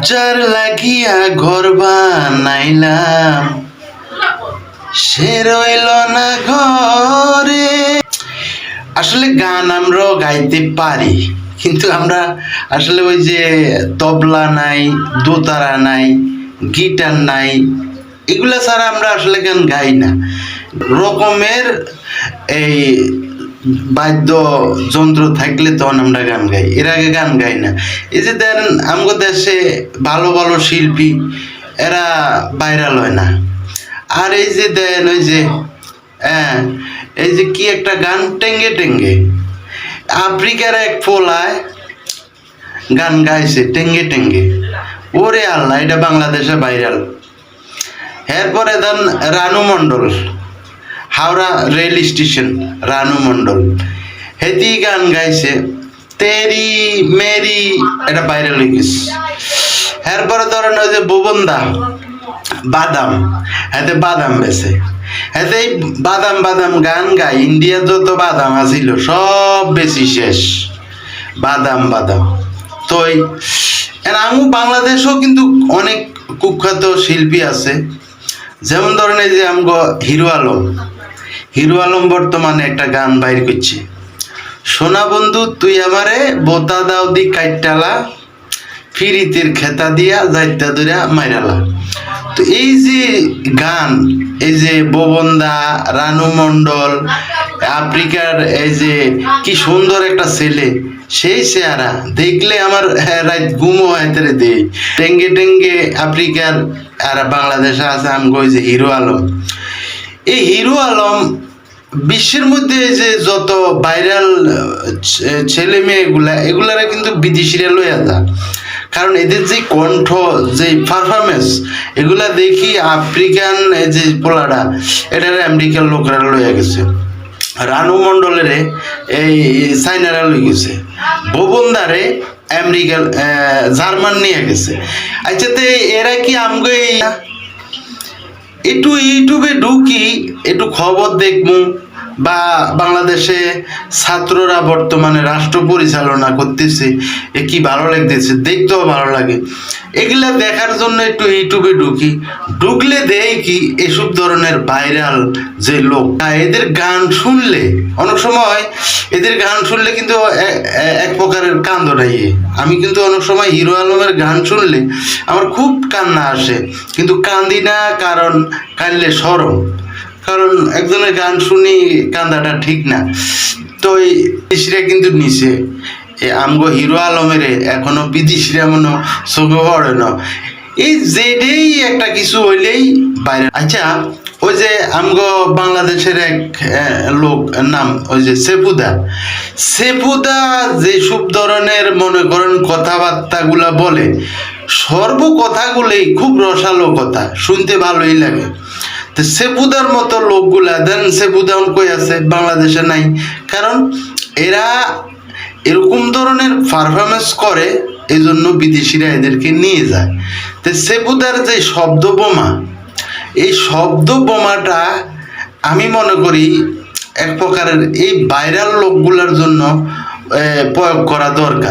যার লাগিয়া ঘর বানাইলাম সে রইল না ঘরে। আসলে গান আমরাও গাইতে পারি, কিন্তু আমরা আসলে ওই যে তবলা নাই, দোতারা নাই, গিটার নাই, এগুলা ছাড়া আমরা আসলে গান গাই না। রকমের এই বাদ্য যন্ত্র থাকলে তখন আমরা গান গাই, এর আগে গান গাই না। এই যে দেন আমাদের দেশে ভালো ভালো শিল্পী এরা ভাইরাল হয় না। আর এই যে দেন ওই যে এই যে কি একটা গান টেঙ্গে টেঙ্গে, আফ্রিকার এক পোলায় গান গাইছে টেঙ্গে টেঙ্গে, ওরে আল্লাহ, এটা বাংলাদেশে ভাইরাল। এরপরে দেন রানু মণ্ডল, হাওড়া রেল স্টেশন রানু মণ্ডল, হেতি গান গাইছে তেরি মেরি, এটা ভাইরাল হয়ে গেছে। এরপরে ধরেন ওই যে ভুবনদা বাদাম, হাতে বাদাম বেছে, হাতে বাদাম বাদাম গান গাই, ইন্ডিয়া যত বাদাম আছিল সব বেশি শেষ, বাদাম বাদাম। তো আমি বাংলাদেশেও কিন্তু অনেক কুখ্যাত শিল্পী আছে, যেমন ধরেন এই যে আমগো হিরো আলম, হিরো আলম বর্তমানে একটা গান বাইর করছে, সোনা বন্ধু তুই আমারে বোতা দাও দি কাইটালা, ফিরিতের খেতা দিয়া যাইতা ধরিয়া মাইরালা। তো এই যে গান, এই যে ভুবনদা, রানু মণ্ডল, আফ্রিকার এই যে কি সুন্দর একটা ছেলে, সেই চেহারা দেখলে আমার রাত ঘুমও হাতে দেয়। টেঙ্গে টেঙ্গে আফ্রিকার আর বাংলাদেশে আছে আমগো ওই যে হিরো আলম। এই হিরো আলম বিশ্বের মধ্যে যে যত ভাইরাল ছেলে মেয়েগুলা, এগুলারা কিন্তু বিদেশিরা লইয়া যা, কারণ এদের যে কণ্ঠ, যে পারফরমেন্স, এগুলা দেখি আফ্রিকান যে পোলাটা, এটারে আমেরিকার লোকরা লইয়া গেছে। রানু মণ্ডলের এই চাইনারা লই গেছে, ভুবনদারে আমেরিকার জার্মান নিয়ে গেছে। আচ্ছা, তো এরা কি আমগো একটু ইউটিউবে ঢুকি, একটু খবর দেখবো, বা বাংলাদেশে ছাত্ররা বর্তমানে রাষ্ট্র পরিচালনা করতেছে, এ কি ভালো লাগতেছে, দেখতেও ভালো লাগে, এগুলা দেখার জন্য একটু ইউটিউবে ঢুকলে দেয় কি এসব ধরনের ভাইরাল যে লোক, এদের গান শুনলে অনেক সময়, এদের গান শুনলে কিন্তু এক প্রকারের কান্দনাই। আমি কিন্তু অনেক সময় হিরো আলমের গান শুনলে আমার খুব কান্না আসে, কিন্তু কান্দি না, কারণ কাঁদলে সরম, কারণ একজনের গান শুনি কান্দাটা ঠিক না। তো এই বিদেশিরা কিন্তু নিছে আমগো হিরো আলমের, এখনো বিদেশিরা মনে চোখে পড়ে না, এই যেটাই একটা কিছু হইলেই বাইরে। আচ্ছা, ওই যে আমগো বাংলাদেশের এক লোক নাম ওই যে সেপুদা যে সব ধরনের মনে করেন কথাবার্তাগুলা বলে, সর্ব কথাগুলোই খুব রসালো কথা, শুনতে ভালোই লাগে। তো সেপুদার মতো লোকগুলা দেন, সেপুদা কই আছে, বাংলাদেশে নাই, কারণ এরা এরকম ধরনের পারফরমেন্স করে, এই জন্য বিদেশিরা এদেরকে নিয়ে যায়। তো সেপুদার যে শব্দ বোমা, এই শব্দ বোমাটা আমি মনে করি এক প্রকারের এই ভাইরাল লোকগুলার জন্য প্রয়োগ করা দরকার।